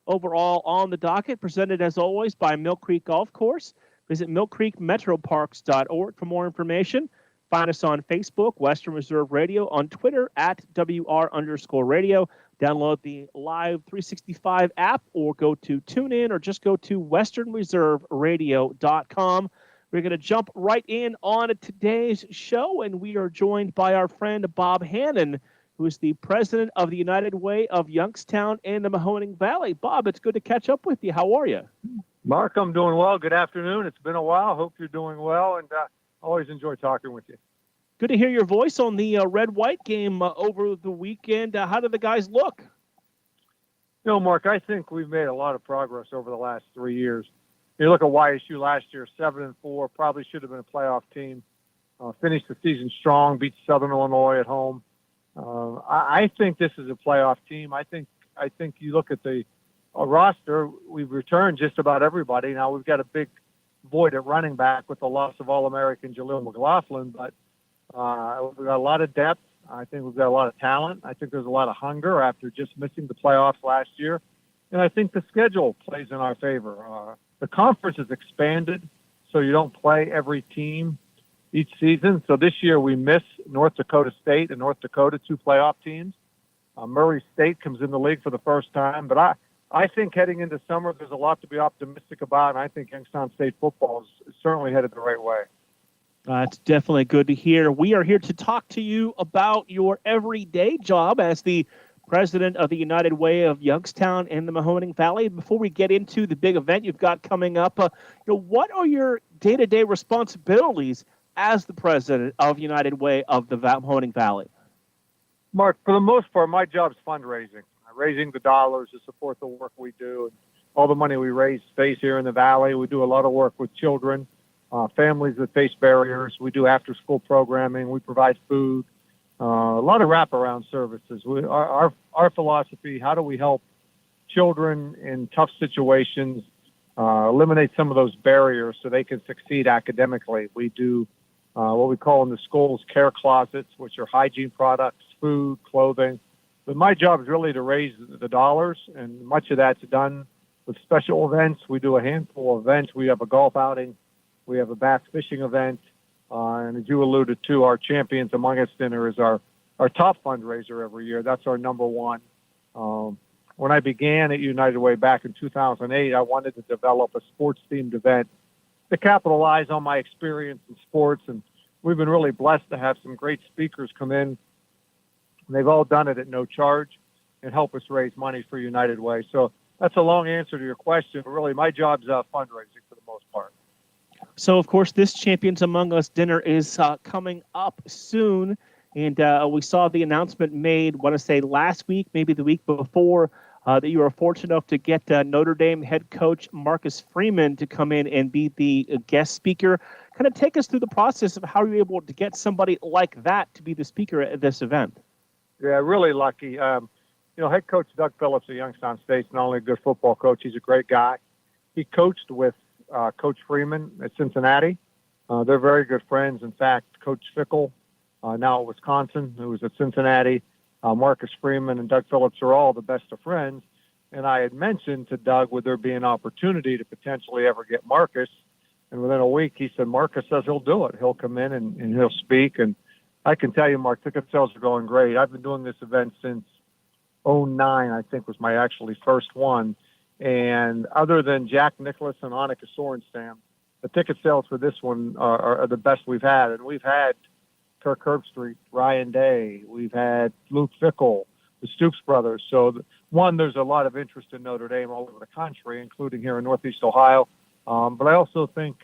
overall on the docket, presented as always by Mill Creek Golf Course. Visit millcreekmetroparks.org for more information. Find us on Facebook, Western Reserve Radio, on Twitter at WR_radio. Download the Live 365 app or go to TuneIn or just go to westernreserveradio.com. We're going to jump right in on today's show, and we are joined by our friend Bob Hannon, who is the president of the United Way of Youngstown and the Mahoning Valley. Bob, it's good to catch up with you. How are you? Mark, I'm doing well. Good afternoon. It's been a while. Hope you're doing well, and always enjoy talking with you. Good to hear your voice on the red-white game over the weekend. How did the guys look? Mark, I think we've made a lot of progress over the last 3 years. You look at YSU last year, 7-4, probably should have been a playoff team. Finished the season strong, beat Southern Illinois at home. I think this is a playoff team. I think you look at the roster, we've returned just about everybody. Now we've got a big void at running back with the loss of All-American Jaleel McLaughlin, but we've got a lot of depth. I think we've got a lot of talent. I think there's a lot of hunger after just missing the playoffs last year. And I think the schedule plays in our favor. The conference is expanded, so you don't play every team each season. So this year we miss North Dakota State and North Dakota, 2 playoff teams. Murray State comes in the league for the first time. But I think heading into summer, there's a lot to be optimistic about, and I think Youngstown State football is certainly headed the right way. It's definitely good to hear. We are here to talk to you about your everyday job as the president of the United Way of Youngstown and the Mahoning Valley. Before we get into the big event you've got coming up, what are your day-to-day responsibilities as the president of United Way of the Mahoning Valley? Mark, for the most part, my job is fundraising, raising the dollars to support the work we do. And all the money we raise stays here in the Valley. We do a lot of work with children, families that face barriers. We do after-school programming. We provide food, a lot of wraparound services. Our philosophy, how do we help children in tough situations, eliminate some of those barriers so they can succeed academically? We do what we call in the schools care closets, which are hygiene products, food, clothing. But my job is really to raise the dollars, and much of that's done with special events. We do a handful of events. We have a golf outing. We have a bass fishing event. And as you alluded to, our Champions Among Us dinner is our top fundraiser every year. That's our number one. When I began at United Way back in 2008, I wanted to develop a sports-themed event to capitalize on my experience in sports. And we've been really blessed to have some great speakers come in. And they've all done it at no charge and help us raise money for United Way. So that's a long answer to your question. But really, my job's fundraising for the most part. So, of course, this Champions Among Us dinner is coming up soon. And we saw the announcement made, I want to say last week, maybe the week before, that you were fortunate enough to get Notre Dame head coach Marcus Freeman to come in and be the guest speaker. Kind of take us through the process of how you're able to get somebody like that to be the speaker at this event. Yeah, really lucky. Head coach Doug Phillips at Youngstown State is not only a good football coach, he's a great guy. He coached with Coach Freeman at Cincinnati. They're very good friends. In fact, Coach Fickle, now at Wisconsin, who was at Cincinnati, Marcus Freeman and Doug Phillips are all the best of friends. And I had mentioned to Doug, would there be an opportunity to potentially ever get Marcus? And within a week, he said, Marcus says he'll do it. He'll come in and he'll speak. And I can tell you, Mark, ticket sales are going great. I've been doing this event since '09, I think was my actually first one. And other than Jack Nicklaus and Annika Sorenstam, the ticket sales for this one are the best we've had. And we've had Kirk Herbstreit, Ryan Day. We've had Luke Fickle, the Stoops brothers. So, there's a lot of interest in Notre Dame all over the country, including here in Northeast Ohio. But I also think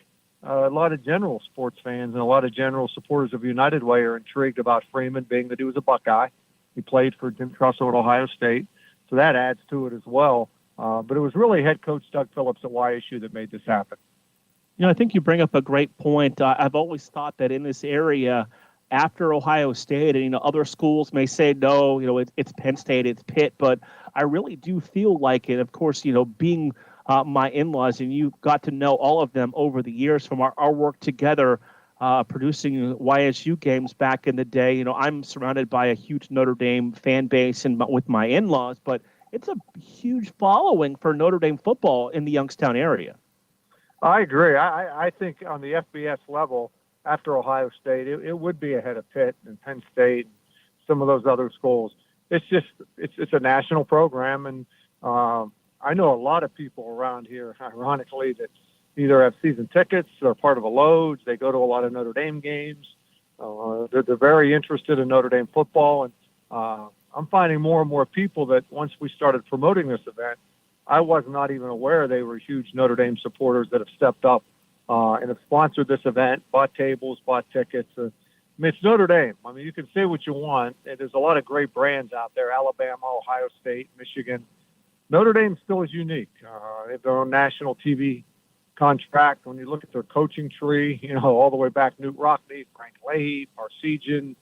a lot of general sports fans and a lot of general supporters of United Way are intrigued about Freeman, being that he was a Buckeye. He played for Jim Tressel at Ohio State. So that adds to it as well. But it was really head coach Doug Phillips at YSU that made this happen. I think you bring up a great point. I've always thought that in this area, after Ohio State, and other schools may say no, it's Penn State, it's Pitt, but I really do feel like it. Of course, being my in-laws, and you got to know all of them over the years from our work together, producing YSU games back in the day. I'm surrounded by a huge Notre Dame fan base and with my in-laws, but it's a huge following for Notre Dame football in the Youngstown area. I agree. I think on the FBS level, after Ohio State, it would be ahead of Pitt and Penn State, and some of those other schools. It's a national program, and I know a lot of people around here, ironically, that either have season tickets or part of a load. They go to a lot of Notre Dame games. They're very interested in Notre Dame football, and I'm finding more and more people that once we started promoting this event, I was not even aware they were huge Notre Dame supporters that have stepped up and have sponsored this event, bought tables, bought tickets. I mean, it's Notre Dame. I mean, you can say what you want. There's a lot of great brands out there, Alabama, Ohio State, Michigan. Notre Dame still is unique. They have their own national TV contract. When you look at their coaching tree, all the way back, Newt Rockne, Frank Leahy, Parsegian,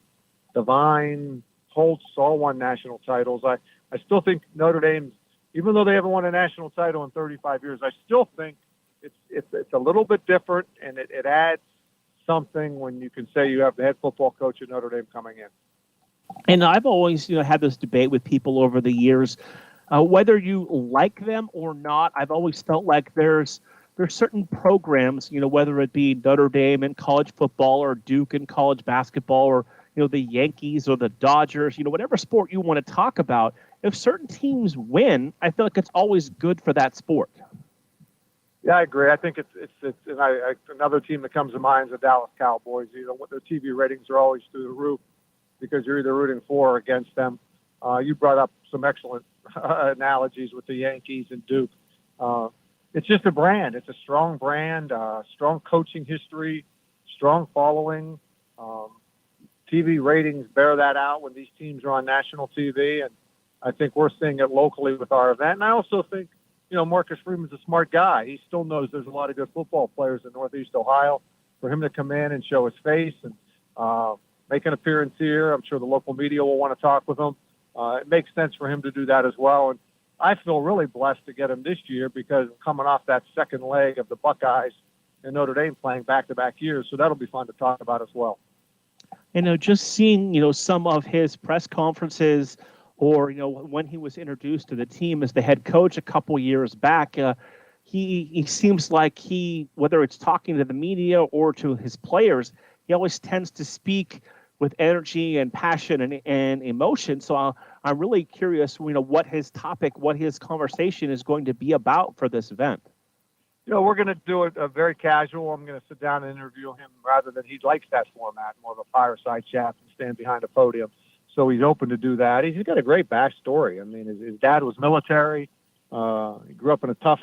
Devine, Holtz, all won national titles. I still think Notre Dame's, even though they haven't won a national title in 35 years, I still think it's a little bit different, and it adds something when you can say you have the head football coach at Notre Dame coming in. And I've always had this debate with people over the years, whether you like them or not. I've always felt like there's certain programs, whether it be Notre Dame in college football or Duke in college basketball or the Yankees or the Dodgers, whatever sport you want to talk about. If certain teams win, I feel like it's always good for that sport. Yeah, I agree. I think it's another team that comes to mind is the Dallas Cowboys. What their TV ratings are always through the roof because you're either rooting for or against them. You brought up some excellent analogies with the Yankees and Duke. It's just a brand. It's a strong brand, strong coaching history, strong following. TV ratings bear that out when these teams are on national TV, and I think we're seeing it locally with our event. And I also think, Marcus Freeman's a smart guy. He still knows there's a lot of good football players in Northeast Ohio. For him to come in and show his face and make an appearance here, I'm sure the local media will want to talk with him. It makes sense for him to do that as well. And I feel really blessed to get him this year because coming off that second leg of the Buckeyes and Notre Dame playing back-to-back years. So that'll be fun to talk about as well. Just seeing, some of his press conferences or, when he was introduced to the team as the head coach a couple years back, he seems like whether it's talking to the media or to his players, he always tends to speak with energy and passion and emotion. So I'm really curious, what his topic, what his conversation is going to be about for this event. We're going to do it very casual. I'm going to sit down and interview him rather than he likes that format, more of a fireside chat and stand behind a podium. So he's open to do that. He's got a great backstory. I mean, his dad was military. He grew up in a tough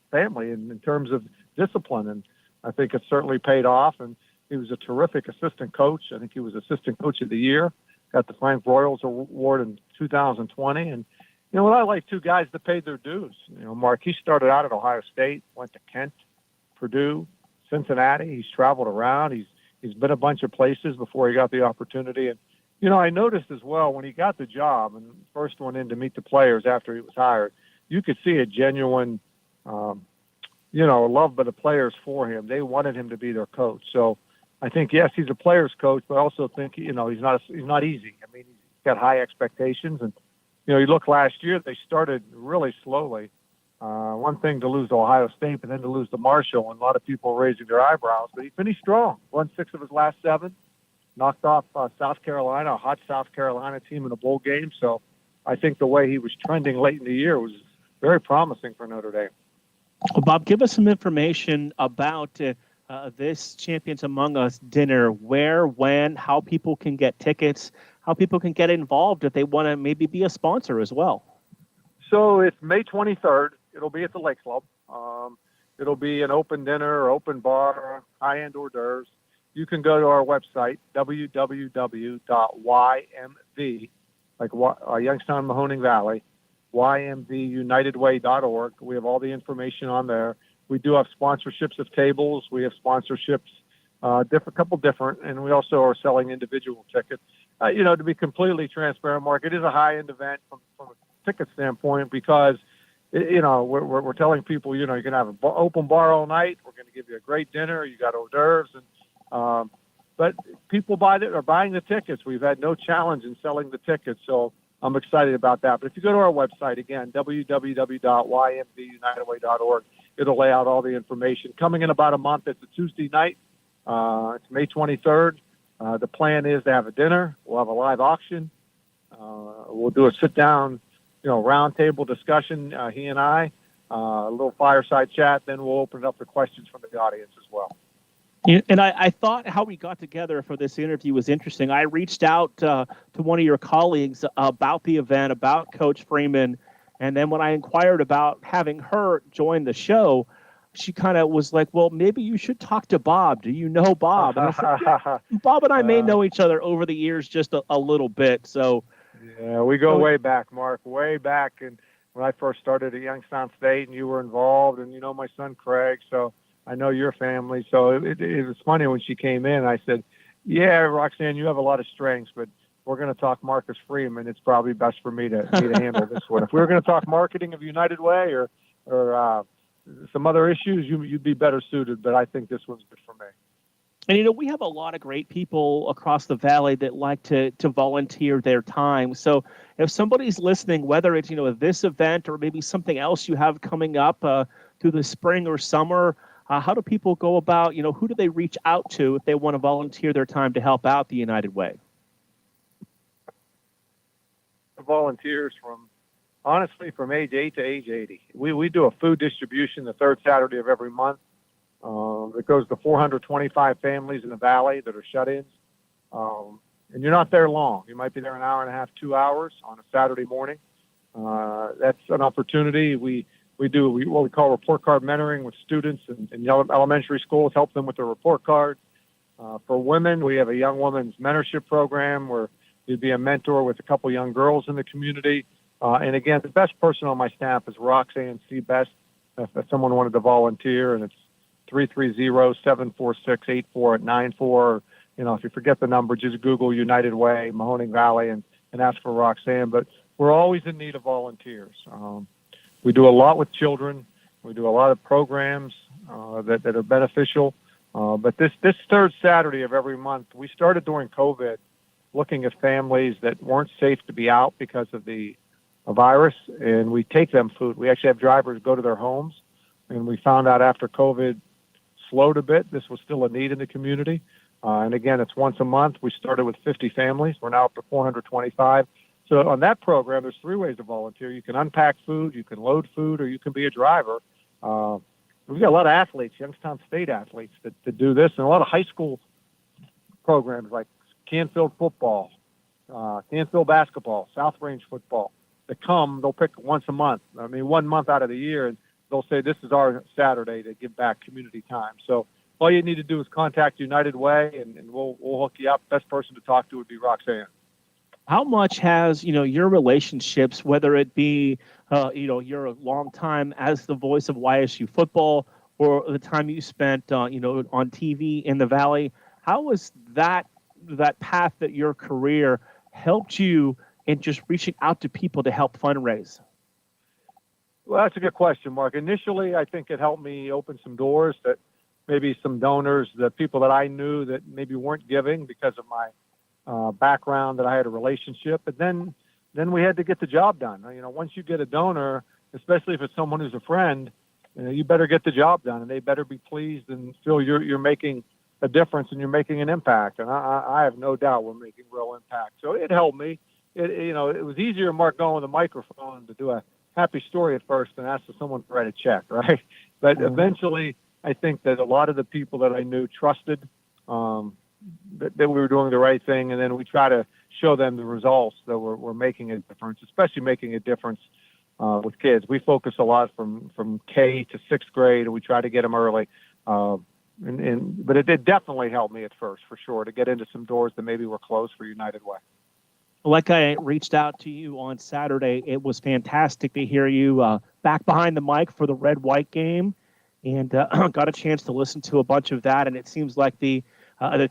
family in terms of discipline. And I think it certainly paid off. And he was a terrific assistant coach. I think he was assistant coach of the year, got the Frank Royals Award in 2020. And, I like two guys that paid their dues. Mark, he started out at Ohio State, went to Kent, Purdue, Cincinnati. He's traveled around. He's been a bunch of places before he got the opportunity. And, I noticed as well when he got the job and first went in to meet the players after he was hired, you could see a genuine, love by the players for him. They wanted him to be their coach. So I think, yes, he's a player's coach, but I also think, he's not easy. I mean, he's got high expectations. And, you look last year, they started really slowly. One thing to lose to Ohio State, but then to lose to Marshall, and a lot of people raising their eyebrows. But he finished strong, won 6 of his last 7, knocked off South Carolina, a hot South Carolina team in a bowl game. So I think the way he was trending late in the year was very promising for Notre Dame. Well, Bob, give us some information about this Champions Among Us dinner, where, when, how people can get tickets, how people can get involved if they want to maybe be a sponsor as well. So it's May 23rd. It'll be at the Lake Club. It'll be an open dinner, open bar, high-end hors d'oeuvres. You can go to our website, www.ymv, like Youngstown Mahoning Valley, ymvunitedway.org. We have all the information on there. We do have sponsorships of tables. We have sponsorships, couple different, and we also are selling individual tickets. To be completely transparent, Mark, it is a high-end event from a ticket standpoint because, we're telling people, you're going to have an open bar all night. We're going to give you a great dinner. You got hors d'oeuvres, but people are buying the tickets. We've had no challenge in selling the tickets. So I'm excited about that. But if you go to our website, again, www.ymdunitedway.org, it'll lay out all the information. Coming in about a month, it's a Tuesday night. It's May 23rd. The plan is to have a dinner. We'll have a live auction. We'll do a sit-down, roundtable discussion, he and I, a little fireside chat. Then we'll open it up to questions from the audience as well. And I thought how we got together for this interview was interesting. I reached out to one of your colleagues about the event, about Coach Freeman. And then when I inquired about having her join the show, she kind of was like, well, maybe you should talk to Bob. Do you know Bob? And I said, yeah, Bob and I may know each other over the years just a little bit. So, yeah, we go way back, Mark, way back. And when I first started at Youngstown State and you were involved, and my son Craig, so I know your family. So it was funny when she came in. I said, yeah, Roxanne, you have a lot of strengths, but we're going to talk Marcus Freeman. It's probably best for me to handle this one. If we were going to talk marketing of United Way or some other issues, you'd be better suited. But I think this one's good for me. And, we have a lot of great people across the valley that like to volunteer their time. So if somebody's listening, whether it's, this event or maybe something else you have coming up through the spring or summer, how do people go about, who do they reach out to if they want to volunteer their time to help out the United Way? Volunteers honestly from age 8 to age 80. We do a food distribution the third Saturday of every month. It goes to 425 families in the valley that are shut-ins. And you're not there long. You might be there an hour and a half, 2 hours on a Saturday morning. That's an opportunity. We do what we call report card mentoring with students in elementary schools, help them with their report card. For women, we have a young women's mentorship program where you'd be a mentor with a couple young girls in the community. And again, the best person on my staff is Roxanne C. Best. If someone wanted to volunteer, and it's 330-746-8494. If you forget the number, just Google United Way, Mahoning Valley, and ask for Roxanne. But we're always in need of volunteers. We do a lot with children. We do a lot of programs that are beneficial. But this third Saturday of every month, we started during COVID looking at families that weren't safe to be out because of the virus, and we take them food. We actually have drivers go to their homes, and we found out after COVID slowed a bit, this was still a need in the community. And again, it's once a month. We started with 50 families. We're now up to 425. So on that program, there's 3 ways to volunteer. You can unpack food, you can load food, or you can be a driver. We've got a lot of athletes, Youngstown State athletes that do this, and a lot of high school programs like Canfield football, Canfield basketball, South Range football. They'll pick once a month. 1 month out of the year, and they'll say, this is our Saturday to give back community time. So all you need to do is contact United Way, and we'll hook you up. Best person to talk to would be Roxanne. How much has, your relationships, whether it be, you're a long time as the voice of YSU football or the time you spent, on TV in the Valley, how was that path that your career helped you in just reaching out to people to help fundraise? Well, that's a good question, Mark. Initially, I think it helped me open some doors that maybe some donors, the people that I knew that maybe weren't giving because of my background, that I had a relationship. But then we had to get the job done. Once you get a donor, especially if it's someone who's a friend, you better get the job done, and they better be pleased and feel you're making a difference and you're making an impact. And I have no doubt we're making real impact. So it helped me. It was easier, Mark, going with a microphone to do a happy story at first than ask someone to write a check, right? But eventually, I think that a lot of the people that I knew trusted that we were doing the right thing, and then we try to show them the results that we're making a difference, especially making a difference with kids. We focus a lot from K to 6th grade, and we try to get them early. But it did definitely help me at first, for sure, to get into some doors that maybe were closed for United Way. Like I reached out to you on Saturday, it was fantastic to hear you back behind the mic for the red-white game, and got a chance to listen to a bunch of that. And it seems like the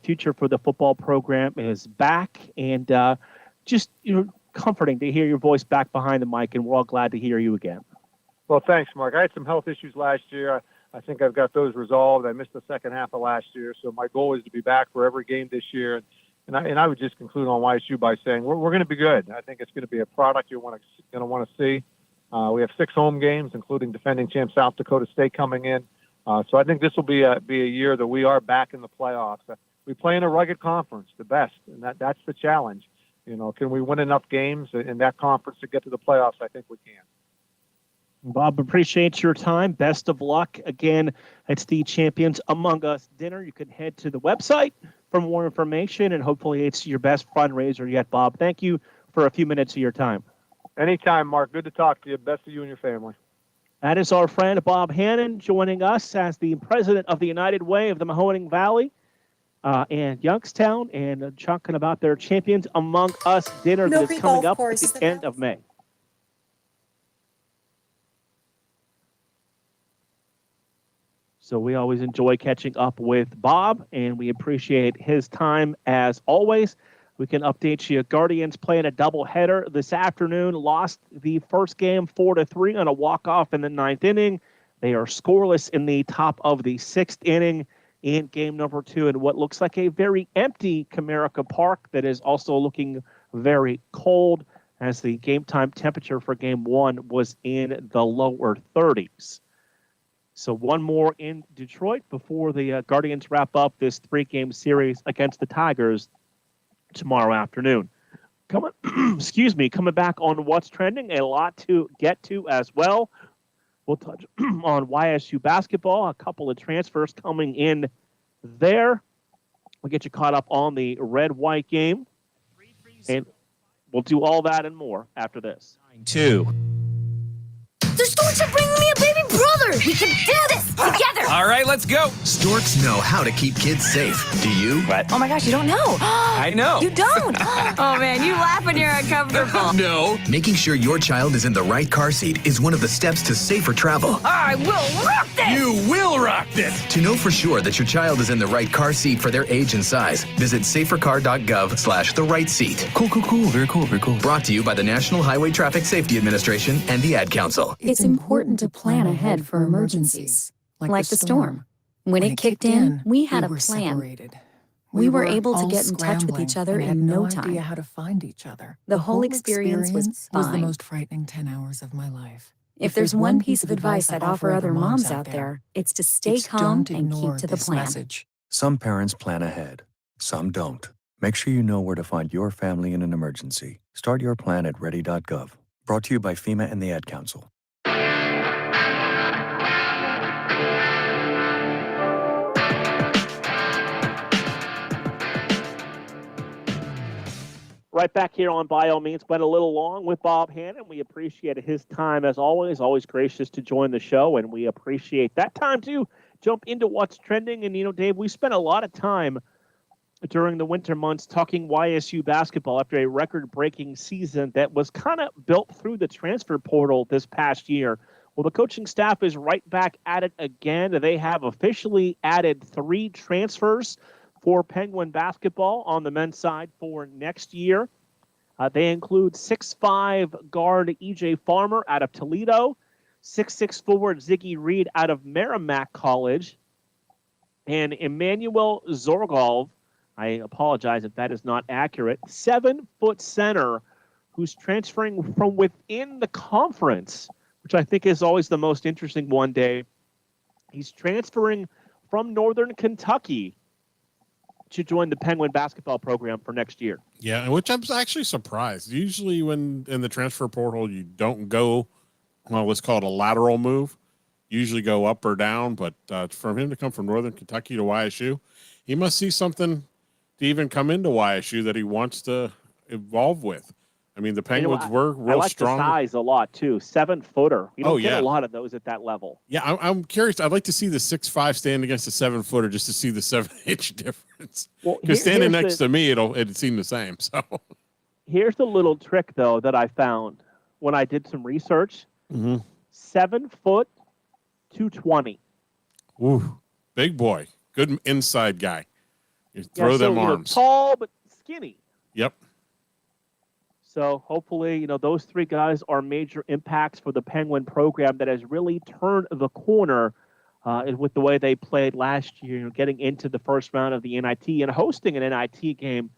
future for the football program is back, and just comforting to hear your voice back behind the mic. And we're all glad to hear you again. Well, thanks, Mark. I had some health issues last year. I think I've got those resolved. I missed the second half of last year, so my goal is to be back for every game this year. I would just conclude on YSU by saying we're going to be good. I think it's going to be a product you're going to want to see. We have 6 home games, including defending champ South Dakota State coming in. So I think this will be a year that we are back in the playoffs. We play in a rugged conference, the best, and that's the challenge. Can we win enough games in that conference to get to the playoffs? I think we can. Bob, appreciate your time. Best of luck. Again, it's the Champions Among Us dinner. You can head to the website for more information, and hopefully it's your best fundraiser yet, Bob. Thank you for a few minutes of your time. Anytime, Mark. Good to talk to you. Best of you and your family. That is our friend Bob Hannon joining us as the president of the United Way of the Mahoning Valley and Youngstown, and talking about their Champions Among Us dinner that is coming up at the end of May. So we always enjoy catching up with Bob, and we appreciate his time as always. We can update you. Guardians playing a doubleheader this afternoon. Lost the first game 4-3 on a walk-off in the 9th inning. They are scoreless in the top of the 6th inning in game number 2 in what looks like a very empty Comerica Park that is also looking very cold, as the game time temperature for game 1 was in the lower 30s. So one more in Detroit before the Guardians wrap up this 3-game series against the Tigers tomorrow afternoon. Coming back on what's trending, a lot to get to as well. We'll touch on YSU basketball, a couple of transfers coming in there. We'll get you caught up on the red-white game, and we'll do all that and more after this. 2. The Storks are bringing me a baby brother. We can do this together. All right, let's go. Storks know how to keep kids safe. Do you? What? Oh my gosh, you don't know. I know. You don't. Oh man, you laugh when you're uncomfortable. No. Making sure your child is in the right car seat is one of the steps to safer travel. I will rock this. You will rock this. To know for sure that your child is in the right car seat for their age and size, visit safercar.gov/the-right-seat. Cool. Very cool. Brought to you by the National Highway Traffic Safety Administration and the Ad Council. It's important to plan ahead for emergencies, like the storm. When it kicked in, we had a plan. Separated. We were able to get in touch with each other in no time. Idea how to find each other. The whole experience was the fine. most frightening 10 hours of my life. If there's one piece of advice I'd offer other moms out there, it's to stay calm and keep to the plan. Message. Some parents plan ahead, some don't. Make sure you know where to find your family in an emergency. Start your plan at ready.gov. Brought to you by FEMA and the Ad Council. Right back here on By All Means. Went a little long with Bob Hannon. We appreciated his time as always gracious to join the show, and we appreciate that time to jump into what's trending. And, Dave, we spent a lot of time during the winter months talking YSU basketball after a record-breaking season that was kind of built through the transfer portal this past year. Well, the coaching staff is right back at it again. They have officially added 3 transfers for Penguin basketball on the men's side for next year. They include 6'5" guard E.J. Farmer out of Toledo, 6'6" forward Ziggy Reed out of Merrimack College, and Emmanuel Zorgov, I apologize if that is not accurate, 7-foot center who's transferring from within the conference, which I think is always the most interesting one, Dave. He's transferring from Northern Kentucky to join the Penguin basketball program for next year. Yeah, which I'm actually surprised. Usually when in the transfer portal, you don't go, well, let's call it a lateral move. You usually go up or down, but for him to come from Northern Kentucky to YSU, he must see something to even come into YSU that he wants to evolve with. I mean, the Penguins were real strong. I like the size a lot, too. 7-footer. You don't get a lot of those at that level. Yeah, I'm curious. I'd like to see the 6'5" stand against a 7-footer just to see the 7-inch difference. Because standing next to me, it'd seem the same. So here's the little trick, though, that I found when I did some research. 7 foot, 220. Ooh, big boy. Good inside guy. You throw them arms. Tall but skinny. Yep. So hopefully, those 3 guys are major impacts for the Penguin program that has really turned the corner with the way they played last year, getting into the first round of the NIT and hosting an NIT game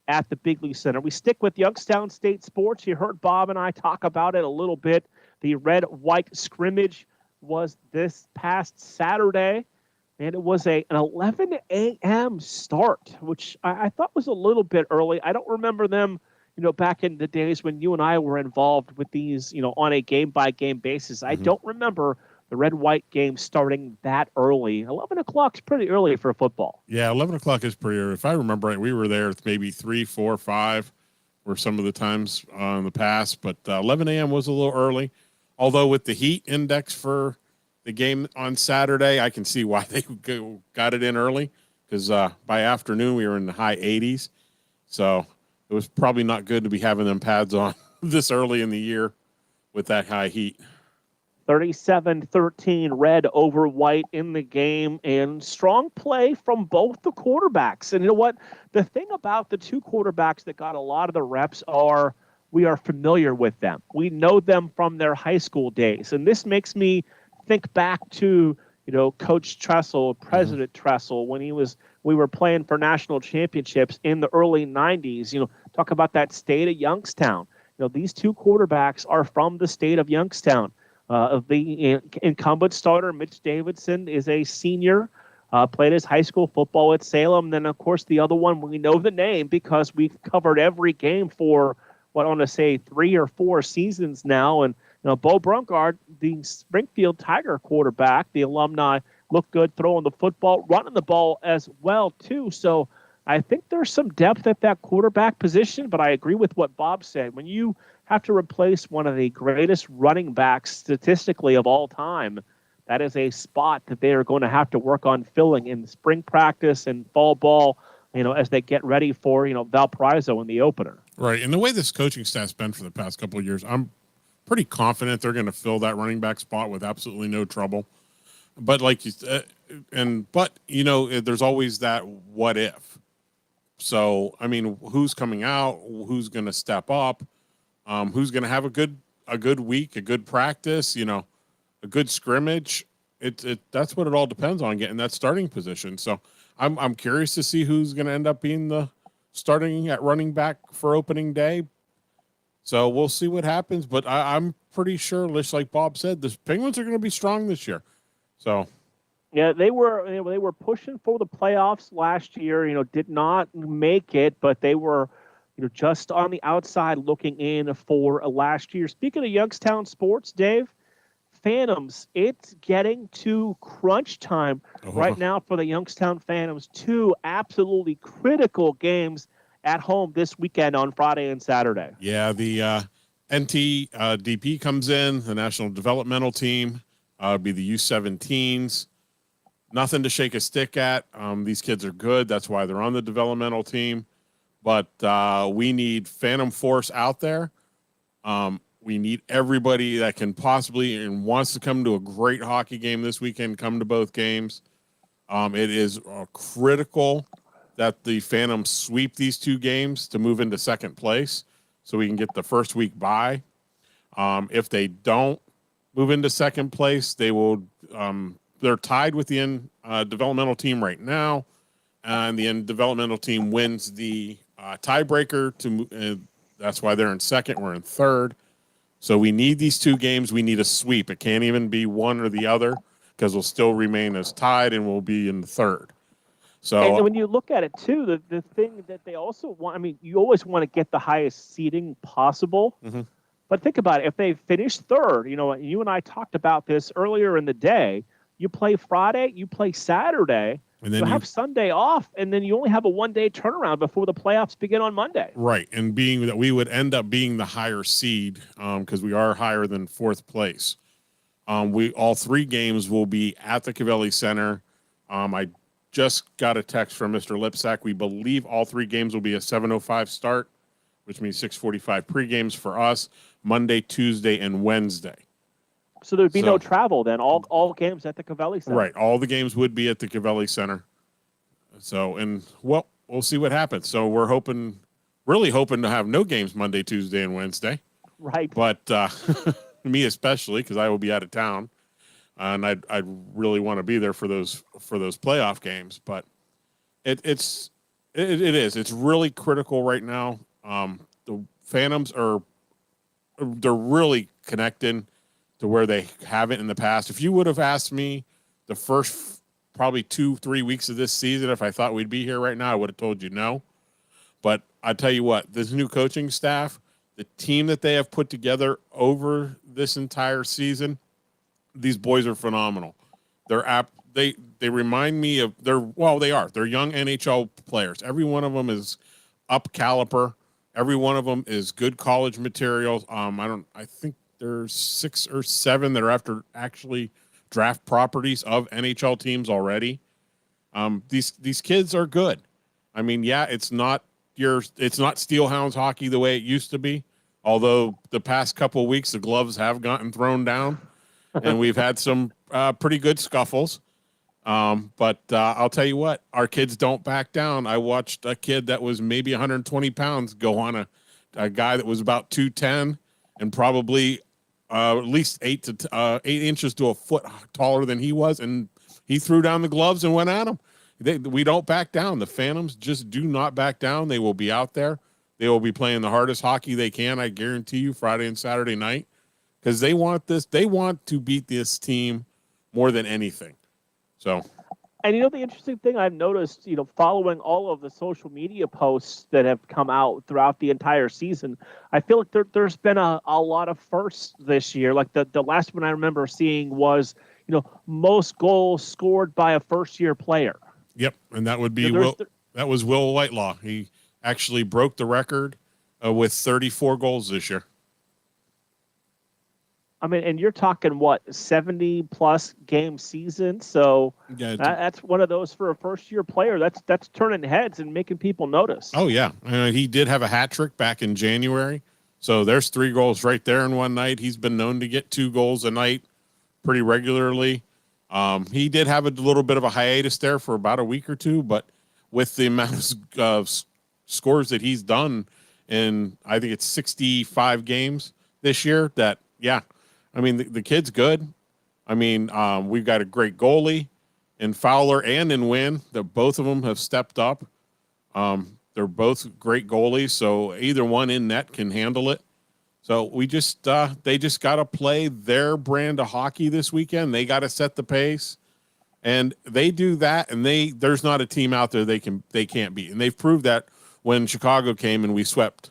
at the Bigley Center. We stick with Youngstown State sports. You heard Bob and I talk about it a little bit. The red-white scrimmage was this past Saturday, and it was an 11 a.m. start, which I thought was a little bit early. I don't remember them, back in the days when you and I were involved with these, on a game-by-game basis. I don't remember the red-white game starting that early. 11 o'clock is pretty early for football. Yeah, 11 o'clock is pretty early. If I remember right, we were there maybe 3, 4, 5 were some of the times in the past, but 11 a.m. was a little early. Although with the heat index for the game on Saturday, I can see why they got it in early, because by afternoon we were in the high 80s. So it was probably not good to be having them pads on this early in the year with that high heat. 37-13 red over white in the game, and strong play from both the quarterbacks. And you know what? The thing about the two quarterbacks that got a lot of the reps are we are familiar with them. We know them from their high school days. And this makes me think back to, Coach Tressel, President Tressel, when we were playing for national championships in the early 90s. Talk about that state of Youngstown. These two quarterbacks are from the state of Youngstown. The incumbent starter, Mitch Davidson, is a senior, played his high school football at Salem. Then, of course, the other one, we know the name because we've covered every game for, I want to say 3 or 4 seasons now. And, Bo Brunkard, the Springfield Tiger quarterback, the alumni, looked good throwing the football, running the ball as well, too. So I think there's some depth at that quarterback position, but I agree with what Bob said. When you have to replace one of the greatest running backs statistically of all time, that is a spot that they are going to have to work on filling in spring practice and fall ball, as they get ready for, Valparaiso in the opener. Right. And the way this coaching staff's been for the past couple of years, I'm pretty confident they're going to fill that running back spot with absolutely no trouble. But like you said, there's always that what if. So, I mean, who's coming out? Who's going to step up? Who's going to have a good week, a good practice, a good scrimmage? That's what it all depends on, getting that starting position. So I'm curious to see who's going to end up being the starting at running back for opening day. So we'll see what happens, but I'm pretty sure, just like Bob said, the Penguins are going to be strong this year. So. Yeah, they were pushing for the playoffs last year. Did not make it, but they were, just on the outside looking in for last year. Speaking of Youngstown sports, Dave, Phantoms, it's getting to crunch time right now for the Youngstown Phantoms. 2 absolutely critical games at home this weekend on Friday and Saturday. Yeah, the NT DP comes in, the National Developmental Team, be the U17s. Nothing to shake a stick at. These kids are good. That's why they're on the developmental team. But we need Phantom Force out there. We need everybody that can possibly and wants to come to a great hockey game this weekend, come to both games. It is critical that the Phantoms sweep these 2 games to move into second place so we can get the first week bye. If they don't move into second place, they will they're tied with the developmental team right now, and the developmental team wins the tiebreaker. That's why they're in second. We're in third. So we need these 2 games. We need a sweep. It can't even be one or the other because we'll still remain as tied and we'll be in the third. So and when you look at it, too, the thing that they also want, you always want to get the highest seeding possible. Mm-hmm. But think about it. If they finish third, you and I talked about this earlier in the day. You play Friday, you play Saturday, and then you have Sunday off, and then you only have a 1-day turnaround before the playoffs begin on Monday. Right, and being that we would end up being the higher seed because we are higher than 4th place. All 3 games will be at the Cavelli Center. I just got a text from Mr. Lipsack. We believe all 3 games will be a 7:05 start, which means 6:45 pre-games for us, Monday, Tuesday, and Wednesday. So there'd be no travel then. All games at the Cavelli Center. Right. All the games would be at the Cavelli Center. So, and we'll see what happens. So we're really hoping to have no games Monday, Tuesday, and Wednesday. Right. But me especially, because I will be out of town, and I'd really want to be there for those playoff games. But it's It is. It's really critical right now. The Phantoms they're really connecting to where they haven't in the past. If you would have asked me the first probably 2-3 weeks of this season if I thought we'd be here right now, I would have told you no. But I tell you what, this new coaching staff, the team that they have put together over this entire season, these boys are phenomenal. They remind me of they're young NHL players. Every one of them is up caliber. Every one of them is good college material. I think there's 6 or 7 that are after actually draft properties of NHL teams already. These kids are good. I mean, yeah, it's not Steelhounds hockey the way it used to be. Although the past couple of weeks the gloves have gotten thrown down, and we've had some pretty good scuffles. But I'll tell you what, our kids don't back down. I watched a kid that was maybe 120 pounds go on a guy that was about 210 and probably at least 8 inches to a foot taller than he was, and he threw down the gloves and went at him. We don't back down. The Phantoms just do not back down. They will be out there. They will be playing the hardest hockey they can, I guarantee you, Friday and Saturday night, because they want this. They want to beat this team more than anything. So, and the interesting thing I've noticed, following all of the social media posts that have come out throughout the entire season, I feel like there's been a lot of firsts this year. Like the last one I remember seeing was, most goals scored by a first-year player. Yep, and that would be that was Will Whitelaw. He actually broke the record with 34 goals this year. I mean, and you're talking 70+ game season. So that's one of those for a first-year player. That's turning heads and making people notice. Oh yeah, he did have a hat trick back in January. So there's 3 goals right there in one night. He's been known to get 2 goals a night pretty regularly. He did have a little bit of a hiatus there for about a week or two, but with the amount of scores that he's done in, I think it's 65 games this year, I mean, the kid's good. I mean, we've got a great goalie in Fowler and in Wynn. Both of them have stepped up. They're both great goalies, so either one in net can handle it. So they just got to play their brand of hockey this weekend. They got to set the pace, and they do that. And there's not a team out there they can't beat, and they've proved that when Chicago came and we swept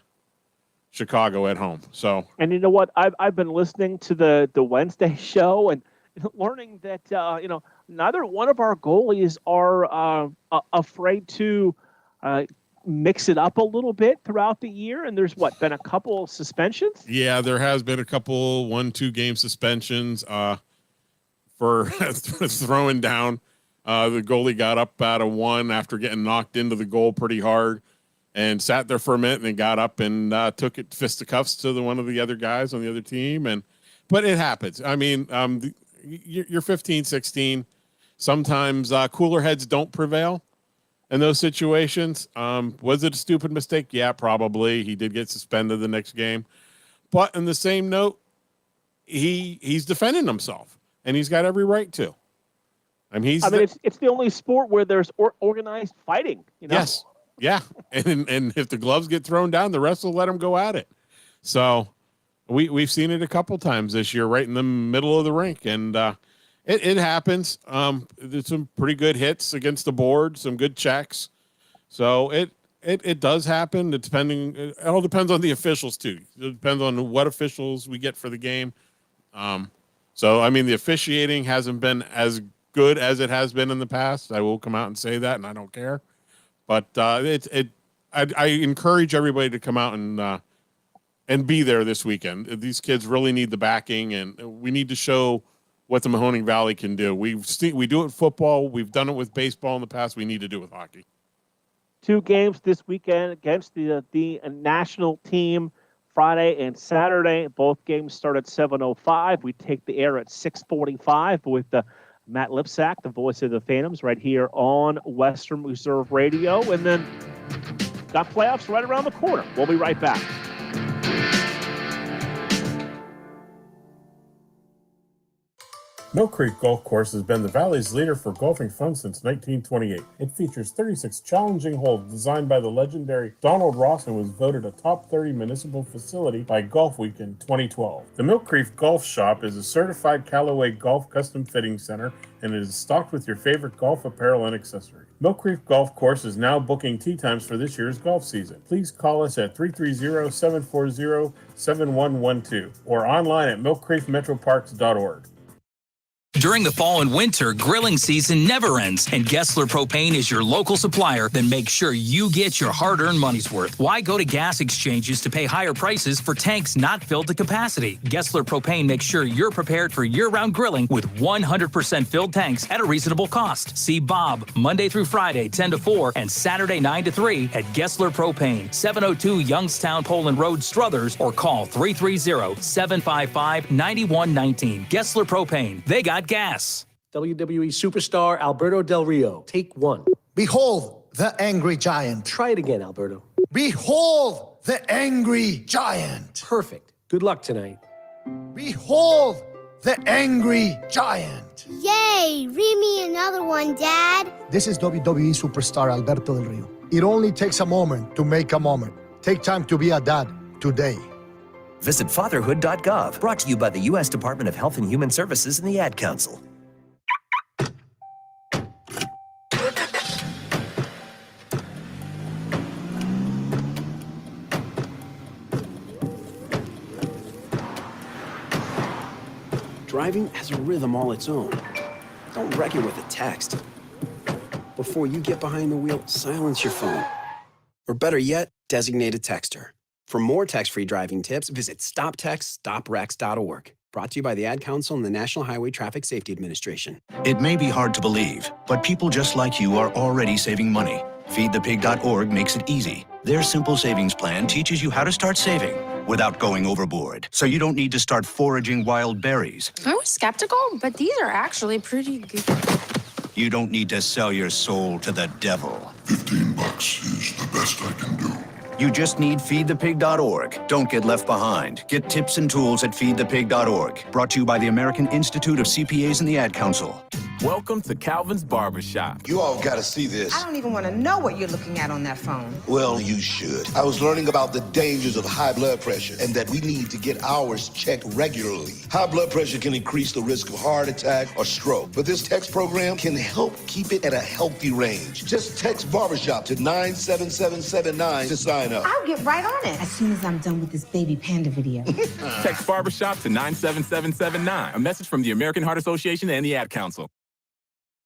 Chicago at home. So, and you know what? I've been listening to the Wednesday show and learning that neither one of our goalies are afraid to mix it up a little bit throughout the year. And there's been a couple of suspensions. Yeah, there has been a couple 1-2 game suspensions for throwing down. The goalie got up out of 1 after getting knocked into the goal pretty hard, and sat there for a minute and then got up and took it fisticuffs to one of the other guys on the other team. But it happens. I mean, you're 15, 16. Sometimes cooler heads don't prevail in those situations. Was it a stupid mistake? Yeah, probably. He did get suspended the next game. But in the same note, he's defending himself, and he's got every right to. I mean, it's the only sport where there's organized fighting. Yes. Yeah, and if the gloves get thrown down, the rest will let them go at it. So we've seen it a couple times this year, right in the middle of the rink, and it happens. There's some pretty good hits against the board, some good checks. So it does happen. It all depends on the officials too. It depends on what officials we get for the game. So I mean, the officiating hasn't been as good as it has been in the past. I will come out and say that, and I don't care. But I encourage everybody to come out and be there this weekend. These kids really need the backing, and we need to show what the Mahoning Valley can do. We do it in football. We've done it with baseball in the past. We need to do it with hockey. 2 games this weekend against the national team, Friday and Saturday. Both games start at 7:05. We take the air at 6:45 with Matt Lipsack, the voice of the Phantoms, right here on Western Reserve Radio. And then got playoffs right around the corner. We'll be right back. Mill Creek Golf Course has been the Valley's leader for golfing fun since 1928. It features 36 challenging holes designed by the legendary Donald Ross and was voted a top 30 municipal facility by Golf Week in 2012. The Mill Creek Golf Shop is a certified Callaway Golf custom fitting center and it is stocked with your favorite golf apparel and accessories. Mill Creek Golf Course is now booking tee times for this year's golf season. Please call us at 330-740-7112 or online at millcreekmetroparks.org. During the fall and winter, grilling season never ends, and Gessler Propane is your local supplier that makes sure you get your hard-earned money's worth. Why go to gas exchanges to pay higher prices for tanks not filled to capacity? Gessler Propane makes sure you're prepared for year-round grilling with 100% filled tanks at a reasonable cost. See Bob Monday through Friday, 10 to 4, and Saturday, 9 to 3 at Gessler Propane, 702 Youngstown Poland Road, Struthers, or call 330-755-9119. Gessler Propane. They got gas. WWE superstar Alberto Del Rio. Take one. Behold the angry giant. Try it again, Alberto. Behold the angry giant. Perfect. Good luck tonight. Behold the angry giant. Yay! Read me another one, Dad. This is WWE superstar Alberto Del Rio. It only takes a moment to make a moment. Take time to be a dad today. Visit fatherhood.gov, brought to you by the U.S. Department of Health and Human Services and the Ad Council. Driving has a rhythm all its own. Don't wreck it with a text. Before you get behind the wheel, silence your phone. Or better yet, designate a texter. For more text-free driving tips, visit stoptextstoprex.org. Brought to you by the Ad Council and the National Highway Traffic Safety Administration. It may be hard to believe, but people just like you are already saving money. FeedThePig.org makes it easy. Their simple savings plan teaches you how to start saving without going overboard, so you don't need to start foraging wild berries. I was skeptical, but these are actually pretty good. You don't need to sell your soul to the devil. $15 is the best I can do. You just need FeedThePig.org. Don't get left behind. Get tips and tools at FeedThePig.org. Brought to you by the American Institute of CPAs and the Ad Council. Welcome to Calvin's Barbershop. You all gotta see this. I don't even want to know what you're looking at on that phone. Well, you should. I was learning about the dangers of high blood pressure and that we need to get ours checked regularly. High blood pressure can increase the risk of heart attack or stroke, but this text program can help keep it at a healthy range. Just text Barbershop to 97779 to sign up. I'll get right on it as soon as I'm done with this baby panda video. Text Barbershop to 97779. A message from the American Heart Association and the Ad Council.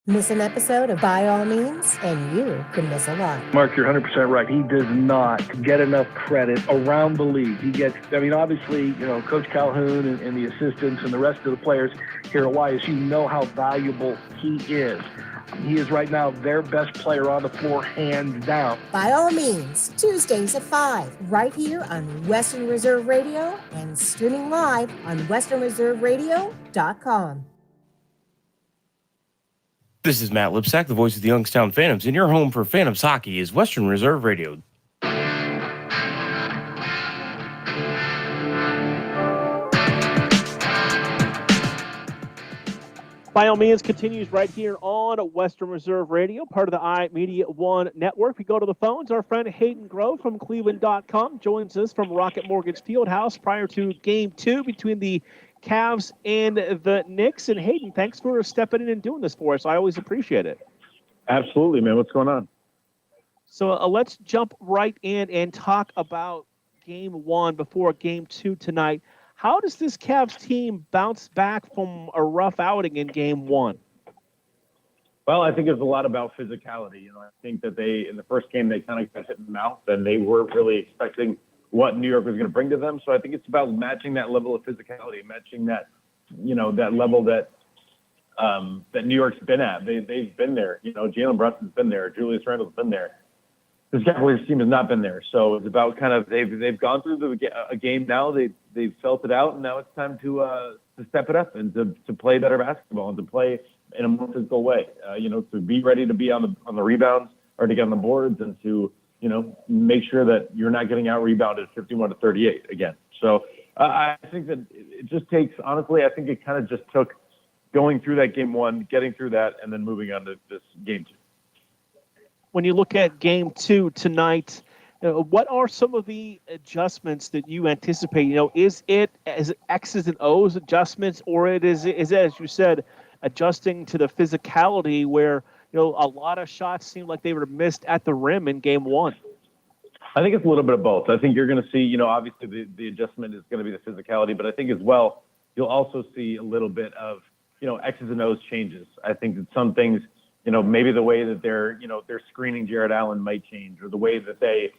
Miss an episode of By All Means, and you could miss a lot. Mark, you're 100% right. He does not get enough credit around the league. He gets, I mean, obviously, Coach Calhoun and the assistants and the rest of the players here at YSU know how valuable he is. He is right now their best player on the floor, hands down. By All Means, Tuesdays at 5, right here on Western Reserve Radio and streaming live on westernreserveradio.com. This is Matt Lipsack, the voice of the Youngstown Phantoms, and your home for Phantoms hockey is Western Reserve Radio. By All Means continues right here on Western Reserve Radio, part of the iMeda1 network. We go to the phones. Our friend Hayden Grove from Cleveland.com joins us from Rocket Mortgage Fieldhouse prior to Game 2 between the Cavs and the Knicks. And Hayden, thanks for stepping in and doing this for us. I always appreciate it. Absolutely, man. What's going on? So let's jump right in and talk about Game 1 before Game 2 tonight. How does this Cavs team bounce back from a rough outing in Game 1? Well, I think it's a lot about physicality. I think that in the first game, they kind of got hit in the mouth, and they weren't really expecting what New York was going to bring to them. So I think it's about matching that level of physicality, matching that, that level that New York's been at. They've been there. Jalen Brunson's been there. Julius Randle's been there. This Cavaliers team has not been there. So it's about kind of they've gone through a game now. They've felt it out, and now it's time to step it up and to play better basketball and to play in a more physical way. To be ready to be on the rebounds or to get on the boards and to make sure that you're not getting out rebounded 51-38 again. So I think that it just takes, honestly, I think it kind of just took going through that game one, getting through that, and then moving on to this game two. When you look at game two tonight, what are some of the adjustments that you anticipate? Is it as X's and O's adjustments, or is it, as you said, adjusting to the physicality where, a lot of shots seem like they were missed at the rim in game one? I think it's a little bit of both. I think you're going to see, obviously the adjustment is going to be the physicality, but I think as well, you'll also see a little bit of, X's and O's changes. I think that some things, maybe the way that they're screening Jared Allen might change, or the way that they,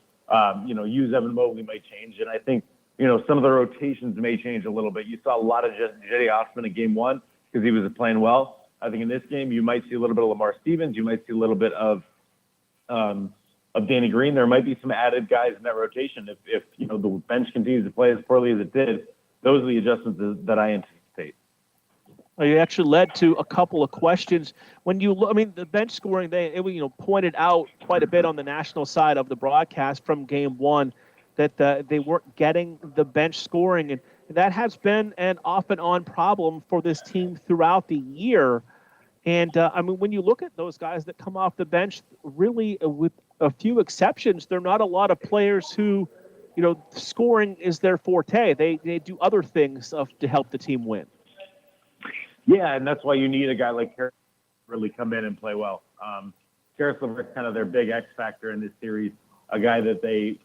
use Evan Mobley might change. And I think, some of the rotations may change a little bit. You saw a lot of Jetty Osman in game one because he was playing well. I think in this game, you might see a little bit of Lamar Stevens. You might see a little bit of Danny Green. There might be some added guys in that rotation. If the bench continues to play as poorly as it did, those are the adjustments that I anticipate. You actually led to a couple of questions. When you look, the bench scoring, they pointed out quite a bit on the national side of the broadcast from game one that they weren't getting the bench scoring, and that has been an off and on problem for this team throughout the year. And when you look at those guys that come off the bench, really, with a few exceptions, they're not a lot of players who, scoring is their forte. They do other things to help the team win. Yeah, and that's why you need a guy like Karis to really come in and play well. Karis LeVert's kind of their big X factor in this series, a guy that they,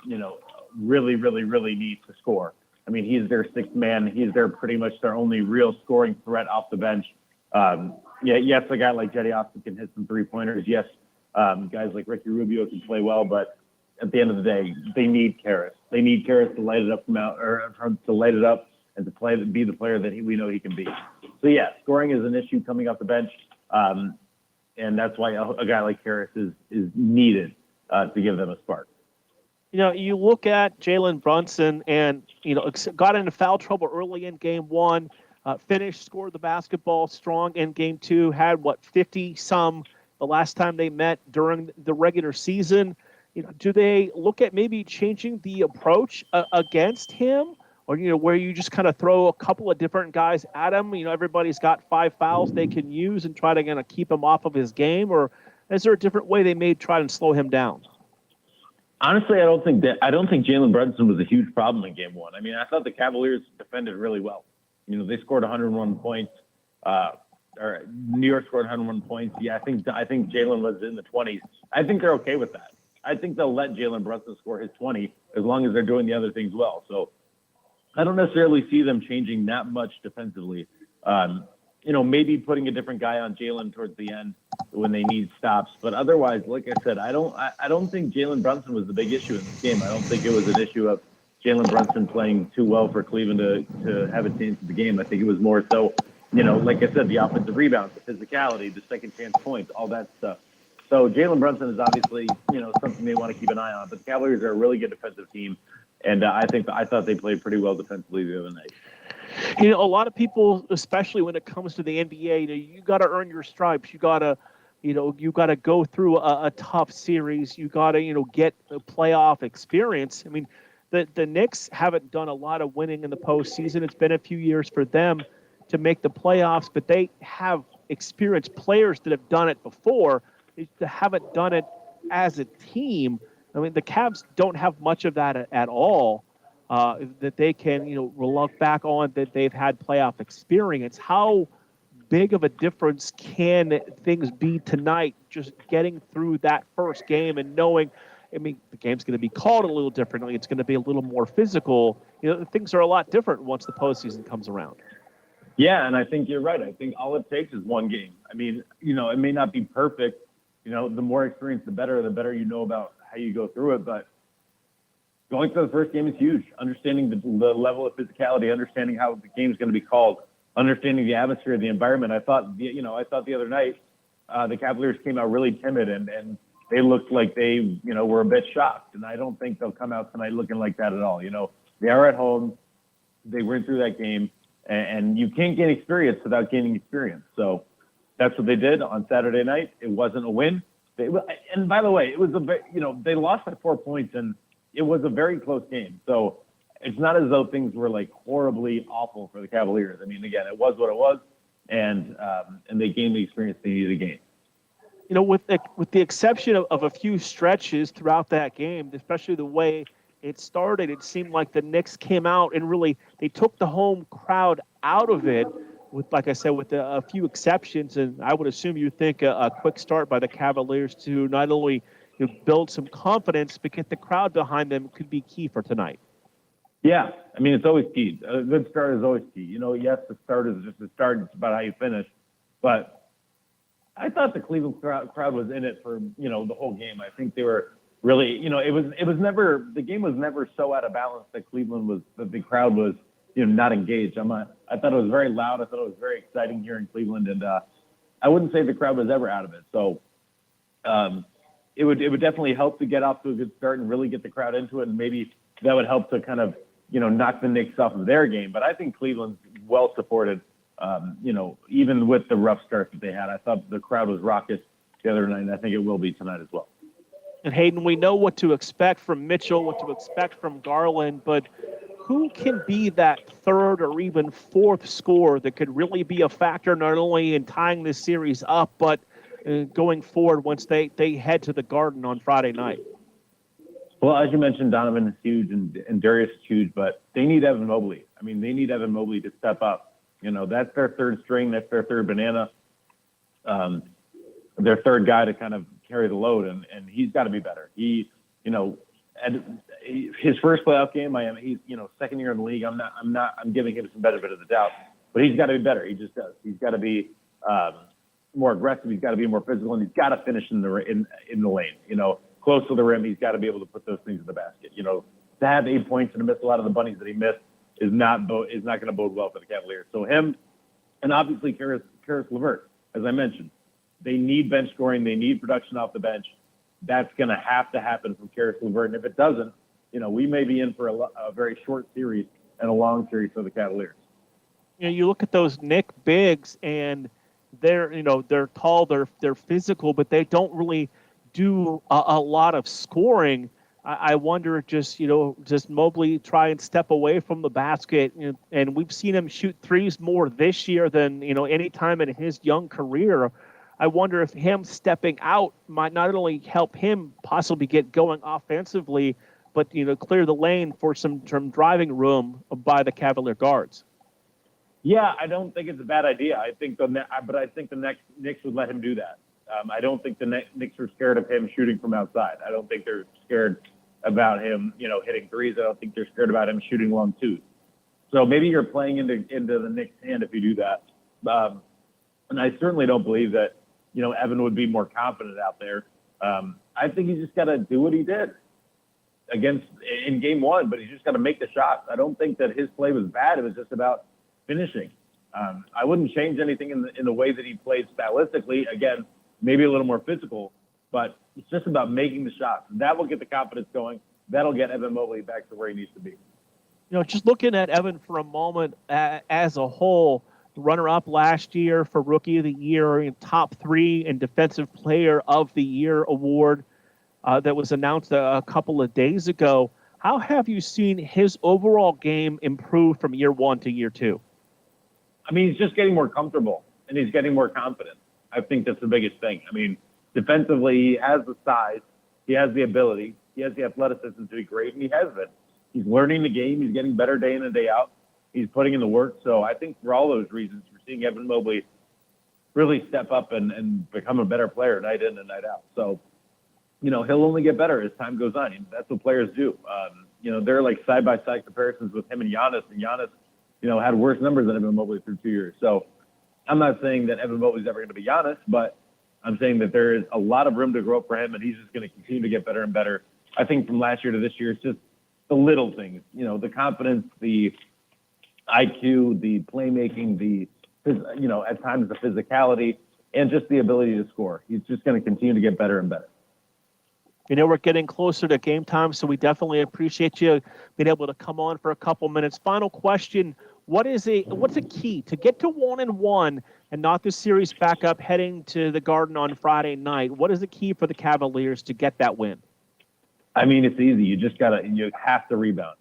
really, really, really need to score. He's their sixth man. He's pretty much their only real scoring threat off the bench. Yes, a guy like Jetty Osman can hit some three-pointers. Yes, guys like Ricky Rubio can play well, but at the end of the day, they need Karis. They need Karis to light it up to light it up and to be the player that we know he can be. So yeah, scoring is an issue coming off the bench, and that's why a guy like Karis is needed to give them a spark. You look at Jalen Brunson, and got into foul trouble early in game one. Scored the basketball strong in game two, had 50-some the last time they met during the regular season. Do they look at maybe changing the approach against him, or, where you just kind of throw a couple of different guys at him? Everybody's got 5 fouls they can use and try to kind of keep him off of his game, or is there a different way they may try and slow him down? Honestly, I don't think Jalen Brunson was a huge problem in game one. I thought the Cavaliers defended really well. They scored 101 points, or New York scored 101 points. Yeah, I think Jalen was in the 20s. I think they're okay with that. I think they'll let Jalen Brunson score his 20 as long as they're doing the other things well. So I don't necessarily see them changing that much defensively. Maybe putting a different guy on Jalen towards the end when they need stops. But otherwise, like I said, I don't think Jalen Brunson was the big issue in this game. I don't think it was an issue of Jalen Brunson playing too well for Cleveland to have a chance at the game. I think it was more so, like I said, the offensive rebounds, the physicality, the second chance points, all that stuff. So Jalen Brunson is obviously, something they want to keep an eye on. But the Cavaliers are a really good defensive team, and I thought they played pretty well defensively the other night. A lot of people, especially when it comes to the NBA, you got to earn your stripes. You got to go through a tough series. You got to, get the playoff experience. The Knicks haven't done a lot of winning in the postseason. It's been a few years for them to make the playoffs, but they have experienced players that have done it before. They haven't done it as a team. The Cavs don't have much of that at all that they can, look back on, that they've had playoff experience. How big of a difference can things be tonight, just getting through that first game and knowing, the game's going to be called a little differently. It's going to be a little more physical. Things are a lot different once the postseason comes around. Yeah, and I think you're right. I think all it takes is one game. It may not be perfect. The more experience, the better you know about how you go through it. But going to the first game is huge. Understanding the level of physicality, understanding how the game's going to be called, understanding the atmosphere, the environment. I thought the other night the Cavaliers came out really timid and they looked like they, were a bit shocked. And I don't think they'll come out tonight looking like that at all. They are at home. They went through that game, and you can't gain experience without gaining experience. So that's what they did on Saturday night. It wasn't a win. And by the way, it was they lost by 4 points, and it was a very close game. So it's not as though things were like horribly awful for the Cavaliers. Again, it was what it was. and they gained the experience they needed to gain. You know, with the exception of a few stretches throughout that game, especially the way it started, it seemed like the Knicks came out and really they took the home crowd out of it. With, like I said, with a few exceptions, and I would assume you think a quick start by the Cavaliers to not only build some confidence, but get the crowd behind them could be key for tonight. Yeah, I mean, it's always key. A good start is always key. You know, yes, the start is just the start. It's about how you finish. But I thought the Cleveland crowd was in it for, the whole game. I think they were really, it was never, the game was never so out of balance that that the crowd was, not engaged. I thought it was very loud. I thought it was very exciting here in Cleveland. And I wouldn't say the crowd was ever out of it. So it would definitely help to get off to a good start and really get the crowd into it. And maybe that would help to kind of, knock the Knicks off of their game. But I think Cleveland's well supported, even with the rough start that they had. I thought the crowd was raucous the other night, and I think it will be tonight as well. And Hayden, we know what to expect from Mitchell, what to expect from Garland, but who can be that third or even fourth scorer that could really be a factor not only in tying this series up, but going forward once they head to the Garden on Friday night? Well, as you mentioned, Donovan is huge and Darius is huge, but they need Evan Mobley. I mean, they need Evan Mobley to step up. That's their third string. That's their third banana. Their third guy to kind of carry the load, and he's got to be better. His first playoff game, he's second year in the league. I'm giving him some benefit of the doubt, but he's got to be better. He just does. He's got to be more aggressive. He's got to be more physical, and he's got to finish in the lane. Close to the rim, he's got to be able to put those things in the basket. To have 8 points and to miss a lot of the bunnies that he missed is not going to bode well for the Cavaliers. So him, and obviously Karis LeVert, as I mentioned, they need bench scoring. They need production off the bench. That's going to have to happen from Karis LeVert. And if it doesn't, we may be in for a very short series and a long series for the Cavaliers. You look at those Knick bigs, and they're tall, they're physical, but they don't really do a lot of scoring. I wonder just Mobley try and step away from the basket, and we've seen him shoot threes more this year than any time in his young career. I wonder if him stepping out might not only help him possibly get going offensively, but clear the lane for some driving room by the Cavalier guards. Yeah, I don't think it's a bad idea. I think the Knicks would let him do that. I don't think the Knicks are scared of him shooting from outside. I don't think they're scared about him, hitting threes. I don't think they're scared about him shooting long twos. So maybe you're playing into the Knicks' hand if you do that. And I certainly don't believe that, Evan would be more confident out there. I think he's just got to do what he did in game one, but he's just got to make the shots. I don't think that his play was bad. It was just about finishing. I wouldn't change anything in the way that he played stylistically. Again, maybe a little more physical, but it's just about making the shots. That will get the confidence going. That'll get Evan Mobley back to where he needs to be. Just looking at Evan for a moment as a whole, runner-up last year for Rookie of the Year, top 3 and Defensive Player of the Year award that was announced a couple of days ago. How have you seen his overall game improve from year 1 to year 2? I mean, he's just getting more comfortable, and he's getting more confident. I think that's the biggest thing. I mean, defensively, he has the size, he has the ability, he has the athleticism to be great, and he has been. He's learning the game. He's getting better day in and day out. He's putting in the work. So I think for all those reasons, we're seeing Evan Mobley really step up and become a better player night in and night out. So, he'll only get better as time goes on. That's what players do. They're like side-by-side comparisons with him and Giannis. And Giannis, had worse numbers than Evan Mobley through 2 years. So I'm not saying that Evan Mobley's ever going to be Giannis, but I'm saying that there is a lot of room to grow up for him, and he's just going to continue to get better and better. I think from last year to this year, it's just the little things, the confidence, the IQ, the playmaking, at times the physicality, and just the ability to score. He's just going to continue to get better and better. We're getting closer to game time, so we definitely appreciate you being able to come on for a couple minutes. Final question. What's a key to get to 1-1 and not the series back up heading to the Garden on Friday night? What is the key for the Cavaliers to get that win? I mean, it's easy. You have to rebound.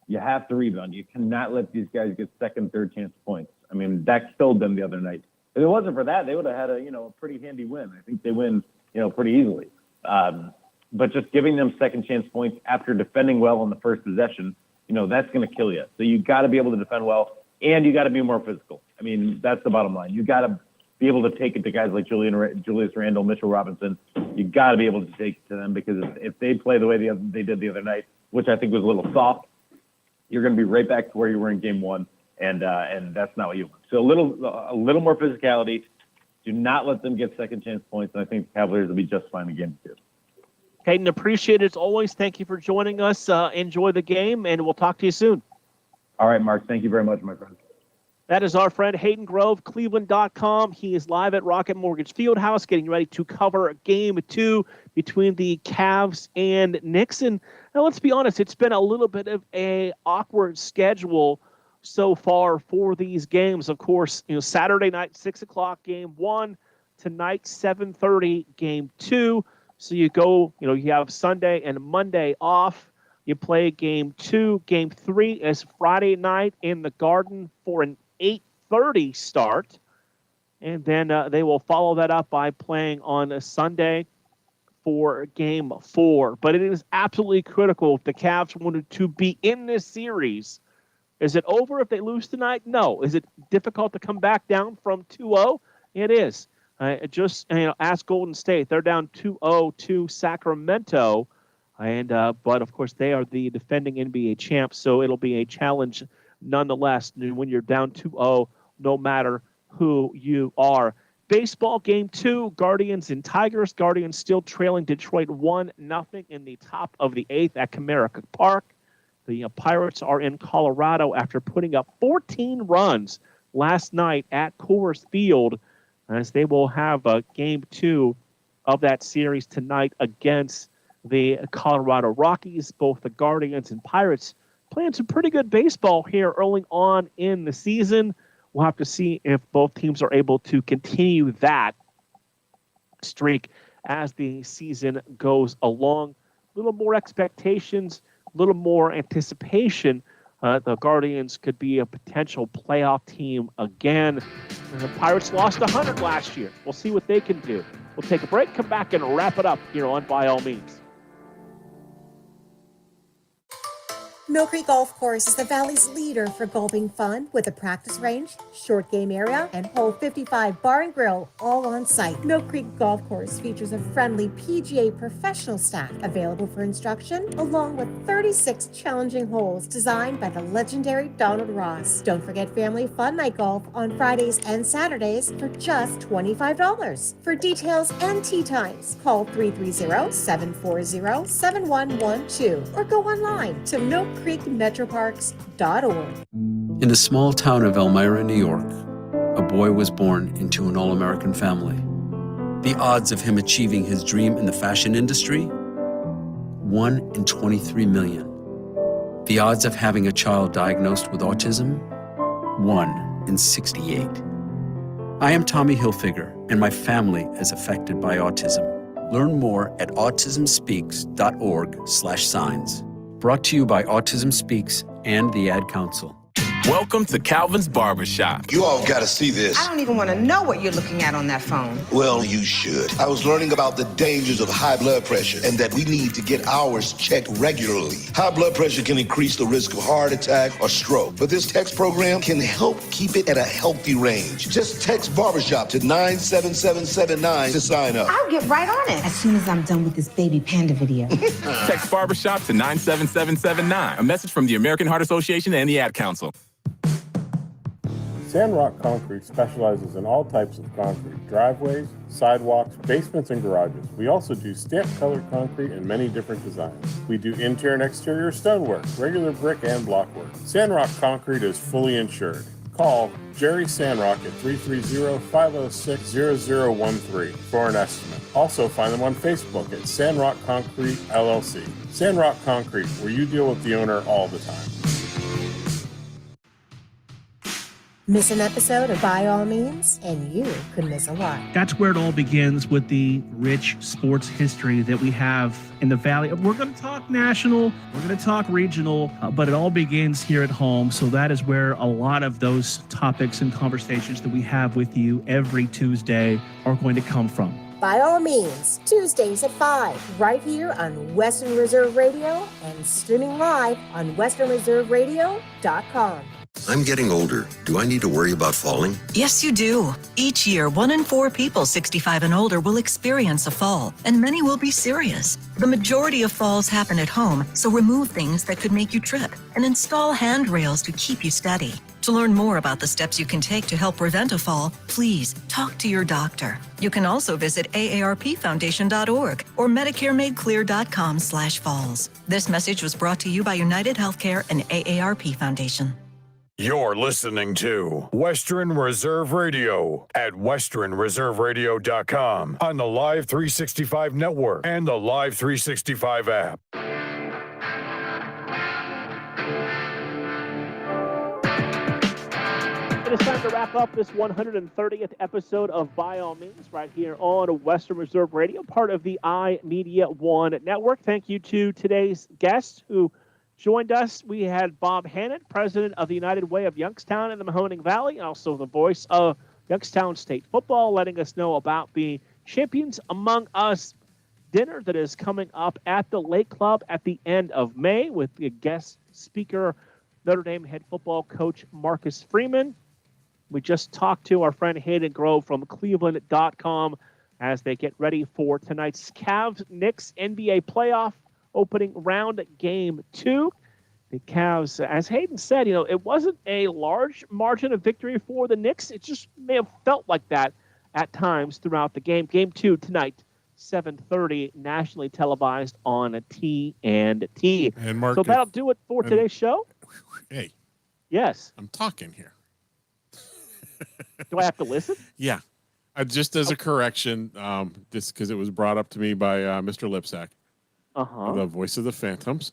You have to rebound. You cannot let these guys get second, third chance points. I mean, Dak killed them the other night. If it wasn't for that, they would have had a pretty handy win. I think they win, pretty easily. But just giving them second chance points after defending well on the first possession, that's going to kill you. So you got to be able to defend well, and you got to be more physical. I mean, that's the bottom line. You got to be able to take it to guys like Julius Randle, Mitchell Robinson. You got to be able to take it to them, because if they play the way they did the other night, which I think was a little soft, you're going to be right back to where you were in game one, and that's not what you want. So a little more physicality. Do not let them get second chance points, and I think the Cavaliers will be just fine in game two. Hayden, appreciate it as always. Thank you for joining us. Enjoy the game, and we'll talk to you soon. All right, Mark. Thank you very much, my friend. That is our friend Hayden Grove, Cleveland.com. He is live at Rocket Mortgage Fieldhouse getting ready to cover game two between the Cavs and Knicks. And now, let's be honest, it's been a little bit of an awkward schedule so far for these games. Of course, Saturday night, 6 o'clock, game one. Tonight, 7:30, game two. So you go, you have Sunday and Monday off. You play game two. Game three is Friday night in the Garden for an 8:30 start. And then they will follow that up by playing on a Sunday for game four. But it is absolutely critical if the Cavs wanted to be in this series. Is it over if they lose tonight? No. Is it difficult to come back down from 2-0? It is. Just ask Golden State. They're down 2-0 to Sacramento. But, of course, they are the defending NBA champs, so it'll be a challenge nonetheless when you're down 2-0, no matter who you are. Baseball game two, Guardians and Tigers. Guardians still trailing Detroit 1-0 in the top of the eighth at Comerica Park. The Pirates are in Colorado after putting up 14 runs last night at Coors Field, as they will have game two of that series tonight against the Colorado Rockies. Both the Guardians and Pirates playing some pretty good baseball here early on in the season. We'll have to see if both teams are able to continue that streak as the season goes along. A little more expectations, a little more anticipation. The Guardians could be a potential playoff team again. The Pirates lost 100 last year. We'll see what they can do. We'll take a break, come back, and wrap it up here on By All Means. Mill Creek Golf Course is the Valley's leader for golfing fun with a practice range, short game area, and hole 55 bar and grill all on site. Mill Creek Golf Course features a friendly PGA professional staff available for instruction, along with 36 challenging holes designed by the legendary Donald Ross. Don't forget family fun night golf on Fridays and Saturdays for just $25. For details and tee times, call 330-740-7112 or go online to millcreekmetroparks.org. In the small town of Elmira, New York, a boy was born into an all-American family. The odds of him achieving his dream in the fashion industry? 1 in 23 million. The odds of having a child diagnosed with autism? 1 in 68. I am Tommy Hilfiger, and my family is affected by autism. Learn more at autismspeaks.org/signs. Brought to you by Autism Speaks and the Ad Council. Welcome to Calvin's Barbershop. You all gotta see this. I don't even want to know what you're looking at on that phone. Well, you should. I was learning about the dangers of high blood pressure and that we need to get ours checked regularly. High blood pressure can increase the risk of heart attack or stroke, but this text program can help keep it at a healthy range. Just text Barbershop to 97779 to sign up. I'll get right on it as soon as I'm done with this baby panda video. Text Barbershop to 97779. A message from the American Heart Association and the Ad Council. Sandrock Concrete specializes in all types of concrete, driveways, sidewalks, basements, and garages. We also do stamp-colored concrete in many different designs. We do interior and exterior stonework, regular brick and block work. Sandrock Concrete is fully insured. Call Jerry Sandrock at 330-506-0013 for an estimate. Also find them on Facebook at Sandrock Concrete LLC. Sandrock Concrete, where you deal with the owner all the time. Miss an episode of By All Means, and you could miss a lot. That's where it all begins, with the rich sports history that we have in the Valley. We're going to talk national, we're going to talk regional, but it all begins here at home. So that is where a lot of those topics and conversations that we have with you every Tuesday are going to come from. By All Means, Tuesdays at 5, right here on Western Reserve Radio and streaming live on westernreserveradio.com. I'm getting older. Do I need to worry about falling? Yes, you do. Each year, 1 in 4 people 65 and older will experience a fall, and many will be serious. The majority of falls happen at home, so remove things that could make you trip and install handrails to keep you steady. To learn more about the steps you can take to help prevent a fall, please talk to your doctor. You can also visit aarpfoundation.org or medicaremadeclear.com/falls. This message was brought to you by United Healthcare and AARP Foundation. You're listening to Western Reserve Radio at westernreserveradio.com on the Live 365 network and the Live 365 app. It is time to wrap up this 130th episode of By All Means right here on Western Reserve Radio, part of the iMeda1 network. Thank you to today's guests who joined us. We had Bob Hannett, president of the United Way of Youngstown in the Mahoning Valley, and also the voice of Youngstown State football, letting us know about the Champions Among Us dinner that is coming up at the Lake Club at the end of May with the guest speaker, Notre Dame head football coach Marcus Freeman. We just talked to our friend Hayden Grove from Cleveland.com as they get ready for tonight's Cavs-Knicks NBA playoff opening round game 2. The Cavs, as Hayden said, it wasn't a large margin of victory for the Knicks. It just may have felt like that at times throughout the game. Game 2 tonight, 7:30, nationally televised on TNT. And Mark, so that'll do it for today's show. Hey. Yes. I'm talking here. Do I have to listen? Yeah. Just as a correction, just because it was brought up to me by Mr. Lipsack. The voice of the Phantoms.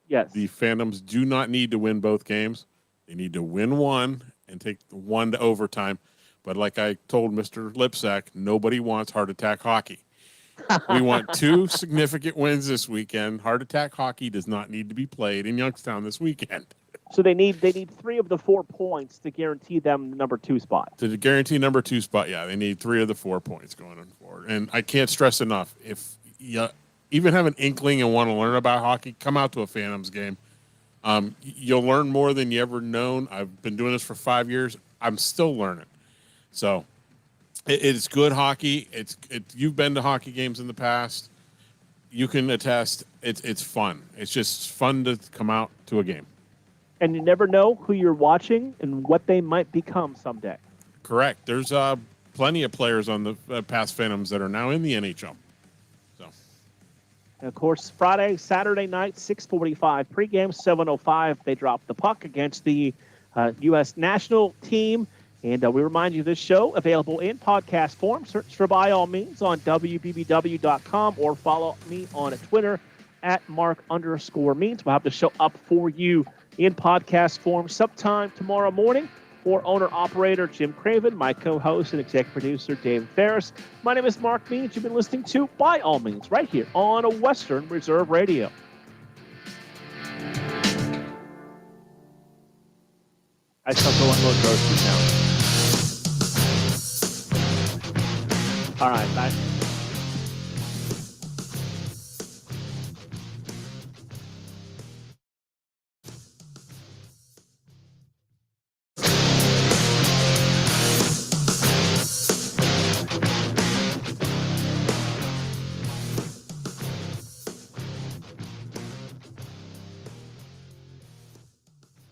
Yes. The Phantoms do not need to win both games. They need to win one and take one to overtime. But like I told Mr. Lipsack, nobody wants heart attack hockey. We want 2 significant wins this weekend. Heart attack hockey does not need to be played in Youngstown this weekend. So they need 3 of the 4 points to guarantee them the number 2 spot. To guarantee number 2 spot, yeah, they need 3 of the 4 points going on forward. And I can't stress enough, if you even have an inkling and want to learn about hockey, come out to a Phantoms game. You'll learn more than you ever known. I've been doing this for 5 years. I'm still learning. So it's good hockey. You've been to hockey games in the past. You can attest. It's fun. It's just fun to come out to a game. And you never know who you're watching and what they might become someday. Correct. There's plenty of players on the past Phantoms that are now in the NHL. And of course, Friday, Saturday night, 6:45 pregame, 7:05. They drop the puck against the U.S. national team. And we remind you this show available in podcast form. Search for By All Means on WBBW.com or follow me on Twitter at @Mark_Means. We'll have the show up for you in podcast form sometime tomorrow morning. For owner-operator Jim Craven, my co-host and executive producer David Ferris, my name is Mark Means. You've been listening to By All Means right here on a Western Reserve Radio. I shall go unload groceries now. All right, bye.